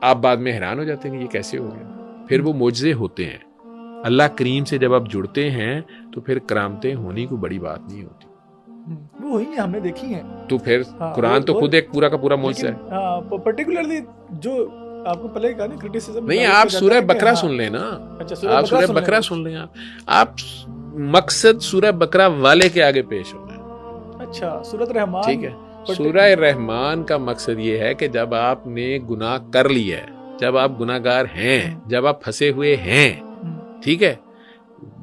C: آپ بعد میں حیران ہو جاتے ہیں کہ یہ کیسے ہو گیا. پھر وہ معجزے ہوتے ہیں. اللہ کریم سے جب آپ جڑتے ہیں تو پھر کرامتیں ہونے کو بڑی بات نہیں ہوتی.
B: وہ ہوئی ہیں, ہم نے دیکھی ہیں.
C: تو پھر قرآن تو خود ایک پورا کا پورا معجزہ ہے.
B: پرٹیکولرلی جو آپ کو پہلے کہا نا کرٹیسزم
C: نہیں, آپ سورہ بقرہ سن لیں نا. آپ سورہ بقرہ سن لیں, آپ مقصد سورہ بقرہ والے کے آگے پیش ہو رہے ہیں.
B: اچھا, سورۃ رحمان. ٹھیک ہے,
C: سورہ رحمان کا مقصد یہ ہے کہ جب آپ نے گناہ کر لیا ہے, جب آپ گناہ گار ہیں, جب آپ پھنسے ہوئے ہیں. ٹھیک ہے,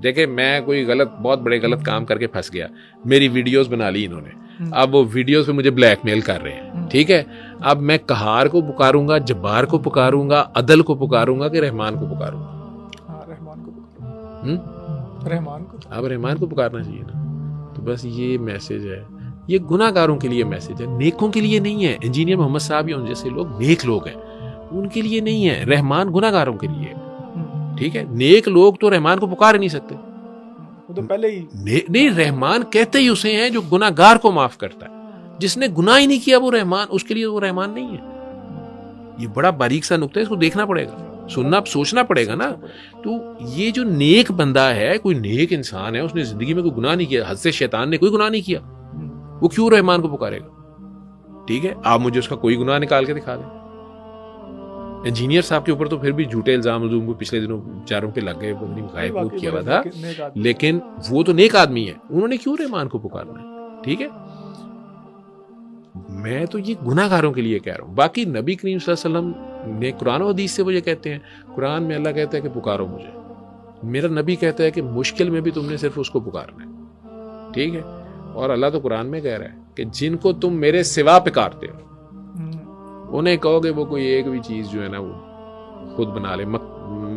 C: دیکھیں میں کوئی بہت بڑے غلط کام کر کے پھنس گیا, میری ویڈیوز بنا لی انہوں نے, اب وہ ویڈیوز پہ مجھے بلیک میل کر رہے ہیں. ٹھیک ہے, اب میں قہار کو پکاروں گا, جبار کو پکاروں گا, عدل کو پکاروں گا کہ رحمان کو پکاروں گا؟
B: رحمان کو. رحمان کو,
C: اب رحمان کو پکارنا چاہیے نا. تو بس یہ میسج ہے, یہ گناہ گاروں کے لیے میسج ہے, نیکوں کے لیے نہیں ہے. انجینئر محمد صاحب یا ان جیسے لوگ نیک لوگ ہیں, ان کے لیے نہیں ہے. رحمان گناہ گاروں کے لیے. ٹھیک ہے, نیک لوگ تو رحمان کو پکار نہیں سکتے.
B: وہ تو پہلے ہی
C: نہیں, رحمان کہتے ہی اسے ہیں جو گناہ گار کو معاف کرتا ہے. جس نے گناہ ہی نہیں کیا وہ رحمان, اس کے لیے وہ رحمان نہیں ہے. یہ بڑا باریک سا نقطہ ہے, اس کو دیکھنا پڑے گا, سننا سوچنا پڑے گا نا. تو یہ جو نیک بندہ ہے, کوئی نیک انسان ہے, اس نے زندگی میں کوئی گناہ نہیں کیا, حد سے شیطان نے کوئی گناہ نہیں کیا, وہ کیوں رحمان کو پکارے گا؟ ٹھیک ہے, آپ مجھے اس کا کوئی گناہ نکال کے دکھا دیں. انجینئر صاحب کے اوپر تو پھر بھی جھوٹے الزام پچھلے دنوں چاروں پہ لگ گئے, غائب کیا ہوا تھا, لیکن وہ تو نیک آدمی ہے, انہوں نے کیوں رحمان کو پکارنا ہے؟ ٹھیک ہے, میں تو یہ گناہ گاروں کے لیے کہہ رہا ہوں. باقی نبی کریم صلی اللہ علیہ وسلم نے قرآن و حدیث سے وہ یہ کہتے ہیں, قرآن میں اللہ کہتا ہے کہ پکارو مجھے, میرا نبی کہتا ہے کہ مشکل میں بھی تم نے صرف اس کو پکارنا ہے. ٹھیک ہے, اور اللہ تو قرآن میں کہہ رہا ہے کہ جن کو تم میرے سوا پکارتے ہو انہیں کہو گے وہ کوئی ایک بھی چیز جو ہے نا وہ خود بنا لے.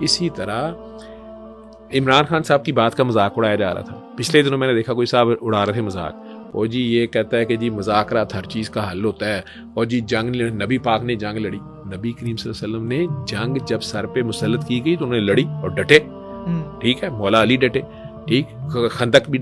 C: اسی طرح عمران خان صاحب کی بات کا مذاق اڑایا جا رہا تھا. پچھلے دنوں میں نے دیکھا کوئی صاحب اڑا رہے تھے مذاق, اور جی یہ کہتا ہے کہ جی مذاکرات ہر چیز کا حل ہوتا ہے, اور جی جنگ نبی پاک نے جنگ لڑی. نبی کریم صلی اللہ علیہ وسلم نے جنگ جب سر پہ مسلط کی گئی تو انہوں نے لڑی اور ڈٹے, ٹھیک ہے, مولا علی ڈٹے, ٹھیک, خندق بھی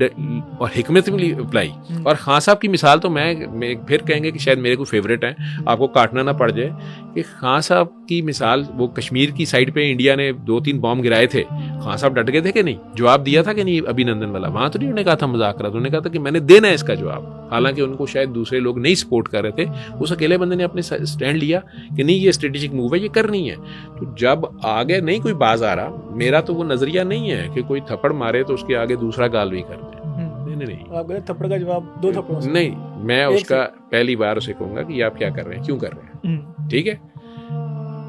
C: اور حکمت بھی اپلائی. اور خان صاحب کی مثال تو میں پھر کہیں گے کہ شاید میرے کو فیوریٹ ہیں, آپ کو کاٹنا نہ پڑ جائے, کہ خان صاحب کی مثال, وہ کشمیر کی سائڈ پہ انڈیا نے 2-3 بام گرائے تھے, خان صاحب ڈٹ گئے تھے کہ نہیں, جواب دیا تھا کہ نہیں ابھی نندن والا, وہاں تو نہیں انہوں نے کہا تھا مذاکرات, انہوں نے کہا تھا کہ میں نے دینا ہے اس کا جواب, حالانکہ ان کو شاید دوسرے لوگ نہیں سپورٹ کر رہے تھے, اس اکیلے بندے نے اپنے سٹینڈ لیا کہ نہیں یہ اسٹریٹجک موو ہے, یہ کرنی ہے. تو جب آگے نہیں کوئی باز آ رہا, میرا تو وہ نظریہ نہیں ہے کہ کوئی تھپڑ مارے تو اس کے آگے دوسرا گال بھی کر دیں, نہیں,
B: تھپڑ کا جواب 2 تھپڑوں سے
C: نہیں, میں اس کا پہلی بار اسے کہوں گا کہ یہ آپ کیا کر رہے ہیں, کیوں کر رہے ہیں, ٹھیک ہے,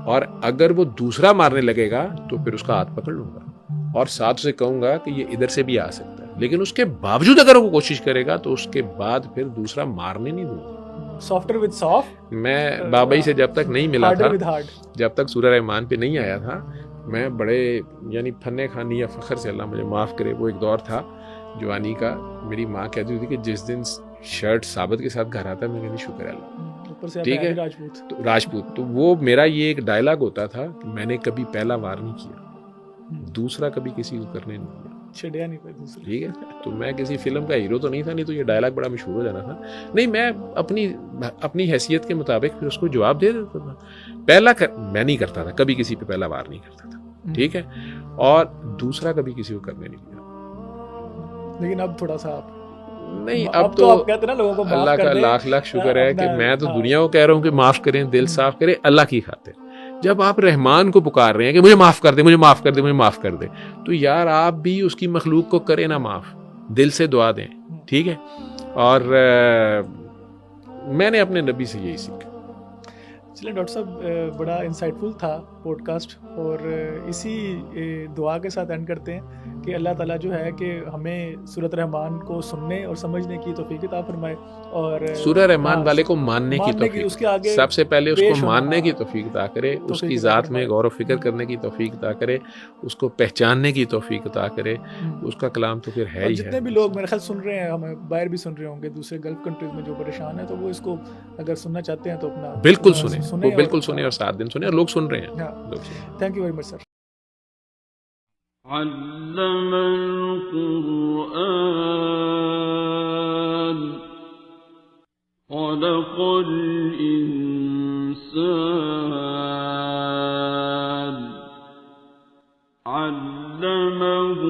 C: اور اگر وہ دوسرا مارنے لگے گا تو پھر اس کا ہاتھ پکڑ لوں گا, اور ساتھ اسے کہوں گا کہ یہ ادھر سے بھی آ سکتا ہے, لیکن اس کے باوجود اگر وہ کوشش کرے گا تو اس کے بعد پھر دوسرا مارنے نہیں دوں گا.
B: سافٹر ود سافٹ,
C: میں بابائی سے جب تک نہیں ملا تھا, جب تک سورہ رحمان پہ نہیں آیا تھا, میں بڑے یعنی فن خانی یا فخر سے, اللہ مجھے معاف کرے, وہ ایک دور تھا جوانی کا, میری ماں کہتی تھی کہ جس دن شرٹ ثابت کے ساتھ گھر آتا ہے میں کہتی شکر ہے اللہ, ٹھیک ہے, راجپوت. تو وہ میرا یہ ایک ڈائلاگ ہوتا تھا کہ میں نے کبھی پہلا وار نہیں کیا, دوسرا کبھی کسی کو کرنے نہیں دیا,
B: چھڑیا نہیں کوئی دوسرا,
C: ٹھیک ہے. تو میں کسی فلم کا ہیرو تو نہیں تھا, نہیں تو یہ ڈائلاگ بڑا مشہور ہو جانا تھا. نہیں, میں اپنی حیثیت کے مطابق پھر اس کو جواب دے دیتا تھا. پہلا میں نہیں کرتا تھا, کبھی کسی پہ پہلا وار نہیں کرتا تھا, ٹھیک ہے, اور دوسرا کبھی کسی کو کرنے نہیں دیا.
B: لیکن اب تھوڑا سا
C: نہیں, اب تو
B: آپ کہتے ہیں نا لوگوں کو
C: اللہ کا لاکھ لاکھ شکر ہے کہ میں تو دنیا کو کہہ رہا ہوں کہ معاف کریں, دل صاف کریں اللہ کی خاطر. جب آپ رحمان کو پکار رہے ہیں کہ مجھے معاف کر دے, مجھے معاف کر دے, مجھے معاف کر دے, تو یار آپ بھی اس کی مخلوق کو کریں نا معاف, دل سے دعا دیں, ٹھیک ہے. اور میں نے اپنے نبی سے یہی سیکھا.
B: چلیں ڈاکٹر صاحب, بڑا انسائٹفل تھا پوڈ کاسٹ, اور اسی دعا کے ساتھ اینڈ کرتے ہیں کہ اللہ تعالیٰ جو ہے کہ ہمیں سورۃ رحمان کو سننے اور سمجھنے کی توفیق عطا فرمائے, اور
C: سورہ رحمان والے کو ماننے کی توفیق,
B: اس کے آگے
C: سب سے پہلے اس کو ماننے کی توفیق عطا کرے, اس کی ذات میں غور و فکر کرنے کی توفیق عطا کرے, اس کو پہچاننے کی توفیق عطا کرے. اس کا کلام تو پھر ہے ہی ہے.
B: جتنے بھی لوگ میرے خیال سن رہے ہیں, ہمیں باہر بھی سن رہے ہوں گے, دوسرے گلف کنٹریز میں جو پریشان ہیں, تو وہ اس کو اگر سننا چاہتے ہیں تو اپنا
C: بالکل سنیں, وہ بالکل سنیں, اور 7 دن سنیں, اور لوگ سن رہے ہیں.
B: تھینک یو ویری مچ سر.
A: علم القرآن خلق الإنسان علمه